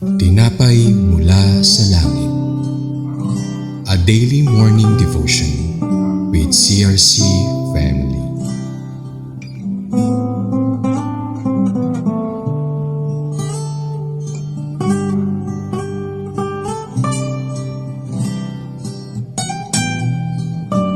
Tinapay mula sa langit. A daily morning devotion with CRC family.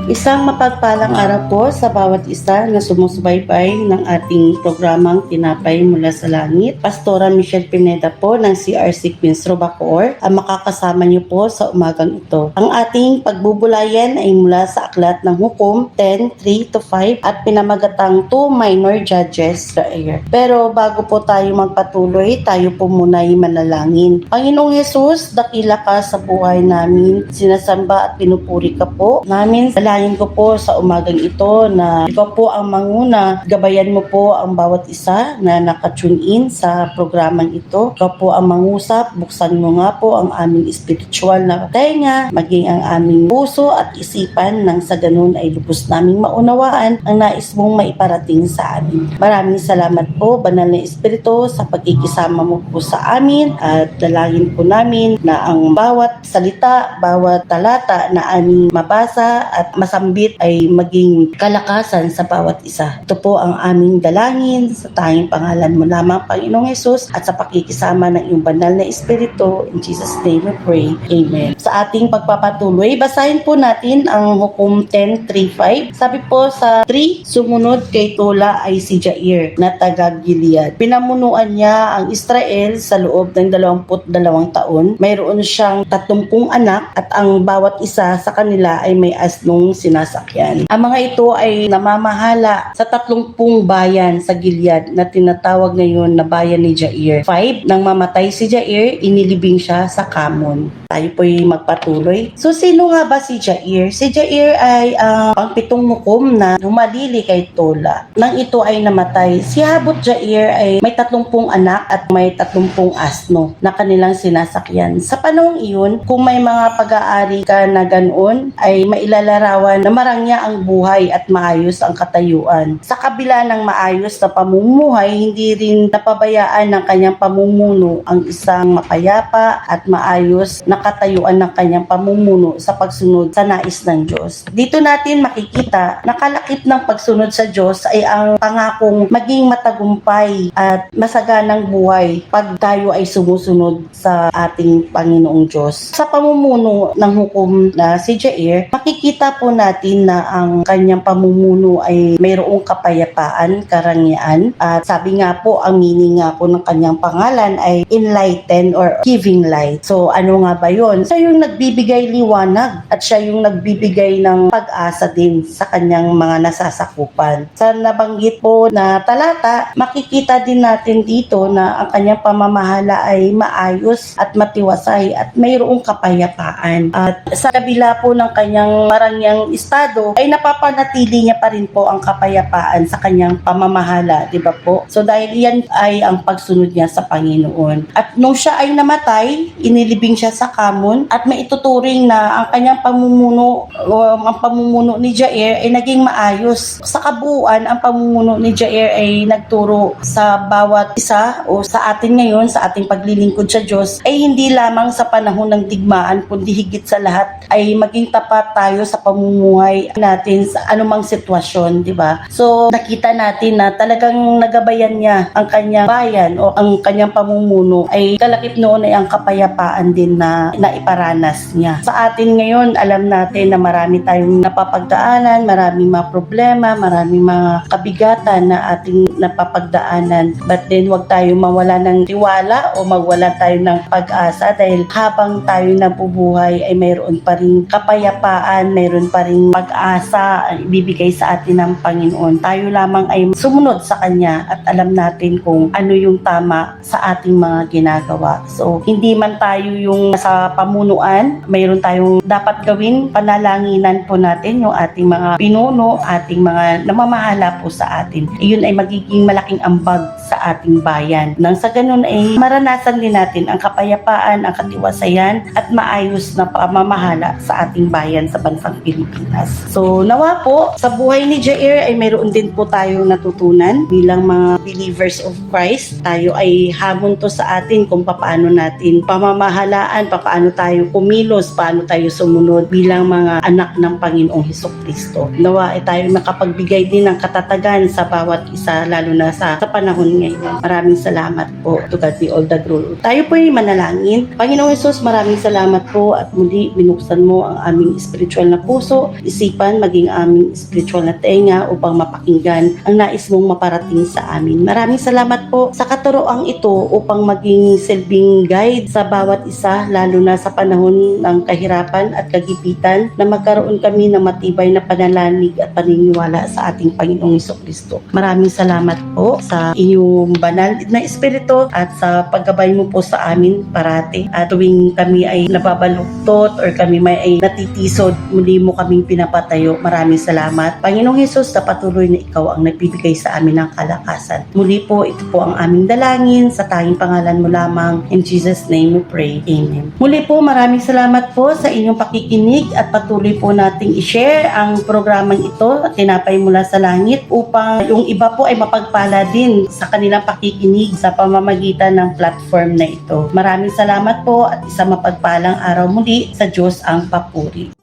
Isang mapagpalang araw po sa bawat isa na sumusubaybay ng ating programang Tinapay Mula sa Langit. Pastora Michelle Pineda po ng CRC Queens Robacoor ang makakasama niyo po sa umagang ito. Ang ating pagbubulayan ay mula sa Aklat ng Hukom 10:3-5 at pinamagatang 2 minor judges sa air. Pero bago po tayo magpatuloy, tayo po muna ay manalangin. Panginoong Hesus, dakila ka sa buhay namin. Sinasamba at pinupuri ka po namin. Dalangin ko po sa umagang ito na ikaw po ang manguna. Gabayan mo po ang bawat isa na nakatune in sa programang ito. Ikaw po ang mangusap. Buksan mo nga po ang aming spiritual na tenga, maging ang aming puso at isipan nang sa ganun ay lubos naming maunawaan ang nais mong maiparating sa amin. Maraming salamat po, Banal na Espiritu, sa pagkikisama mo po sa amin at dalangin po namin na ang bawat salita, bawat talata na aming mabasa at masambit ay maging kalakasan sa bawat isa. Ito po ang aming dalangin sa tanging pangalan mo lamang, Panginoong Hesus, at sa pakikisama ng iyong banal na Espiritu. In Jesus' name we pray. Amen. Sa ating pagpapatuloy, basahin po natin ang Hukom 10:3-5. Sabi po sa 3, sumunod kay Tola ay si Jair na taga Gilead. Pinamunuan niya ang Israel sa loob ng 22 taon. Mayroon siyang 30 anak at ang bawat isa sa kanila ay may asnong sinasakyan. Ang mga ito ay namamahala sa 30 bayan sa Gilead na tinatawag ngayon na bayan ni Jair. 5, nang mamatay si Jair, inilibing siya sa Kamon. Tayo po'y magpatuloy. So, sino nga ba si Jair? Si Jair ay ang pang-7 hukom na humalili kay Tola. Nang ito ay namatay, si Habot Jair ay may 30 anak at may 30 asno na kanilang sinasakyan. Sa panahong iyon, kung may mga pag-aari ka na ganoon, ay mailalarawan na marangya ang buhay at maayos ang katayuan. Sa kabila ng maayos na pamumuhay, hindi rin napabayaan ng kanyang pamumuno ang isang mapayapa at maayos na katayuan ng kanyang pamumuno sa pagsunod sa nais ng Diyos. Dito natin makikita na kalakip ng pagsunod sa Diyos ay ang pangakong maging matagumpay at masaganang buhay pag tayo ay sumusunod sa ating Panginoong Diyos. Sa pamumuno ng hukom na si Jair, makikita po natin na ang kanyang pamumuno ay mayroong kapayapaan, karangyaan, at sabi nga po, ang meaning nga po ng kanyang pangalan ay enlighten or giving light. So ano nga ba yun? Siya yung nagbibigay liwanag at siya yung nagbibigay ng pag-asa din sa kanyang mga nasasakupan. Sa nabanggit po na talata, makikita din natin dito na ang kanyang pamamahala ay maayos at matiwasay at mayroong kapayapaan. At sa kabila po ng kanyang marangyang estado, ay napapanatili niya pa rin po ang kapayapaan sa kanyang pamamahala, di ba po? So dahil yan ay ang pagsunod niya sa Panginoon. At nung siya ay namatay, inilibing siya sa Kamon at maituturing na ang kanyang pamumuno o ang pamumuno ni Jair ay naging maayos. Sa kabuuan, ang pamumuno ni Jair ay nagturo sa bawat isa o sa atin ngayon, sa ating paglilingkod sa Diyos, ay hindi lamang sa panahon ng digmaan, kundi higit sa lahat ay maging tapat tayo sa pamumuhay natin sa anumang sitwasyon, di ba? So, nakita natin na talagang nagabayan niya ang kanyang bayan o ang kanyang pamumuno ay kalakip noon ay ang kapayapaan din na naiparanas niya. Sa atin ngayon, alam natin na marami tayong napapagdaanan, maraming mga problema, maraming mga kabigatan na ating napapagdaanan. But then, wag tayo mawala ng tiwala o magwala tayo ng pag-asa dahil habang tayo nabubuhay ay mayroon pa rin kapayapaan, mayroon pa rin pag-asa ibibigay sa atin ng Panginoon. Tayo lamang ay sumunod sa Kanya at alam natin kung ano yung tama sa ating mga ginagawa. So, hindi man tayo yung sa pamunuan, mayroon tayong dapat gawin, panalanginan po natin yung ating mga pinuno, ating mga namamahala po sa atin. Iyon ay magiging malaking ambag sa ating bayan. Nang sa ganun ay maranasan din natin ang kapayapaan, ang katiwasayan at maayos na pamamahala sa ating bayan sa bansang Pilipinas. Pilipinas. So nawa po, sa buhay ni Jair ay mayroon din po tayong natutunan bilang mga believers of Christ. Tayo ay hamon to sa atin kung paano natin pamamahalaan, paano tayo kumilos, paano tayo sumunod bilang mga anak ng Panginoong Hesukristo. Nawa ay tayo nakapagbigay din ng katatagan sa bawat isa, lalo na sa panahon ngayon. Maraming salamat po. To God be all the glory. Tayo po ay manalangin. Panginoong Hesus, maraming salamat po at muli binuksan mo ang aming spiritual na puso, isipan, maging aming spiritual na tenga upang mapakinggan ang nais mong maparating sa amin. Maraming salamat po sa katuroang ito upang maging silbing guide sa bawat isa, lalo na sa panahon ng kahirapan at kagipitan, na magkaroon kami ng matibay na panalanig at paniniwala sa ating Panginoong Hesukristo. Maraming salamat po sa inyong banal na espiritu at sa paggabay mo po sa amin parati. At tuwing kami ay nababaluktot or kami may ay natitisod, muli mo kaming pinapatayo. Maraming salamat, Panginoong Hesus, sa patuloy na ikaw ang nagbibigay sa amin ng kalakasan. Muli po, ito po ang aming dalangin sa tanging pangalan mo lamang. In Jesus' name we pray. Amen. Muli po, maraming salamat po sa inyong pakikinig at patuloy po nating i-share ang programang ito, Tinapay Mula sa Langit, upang yung iba po ay mapagpala din sa kanilang pakikinig sa pamamagitan ng platform na ito. Maraming salamat po at isang mapagpalang araw muli. Sa Diyos ang papuri.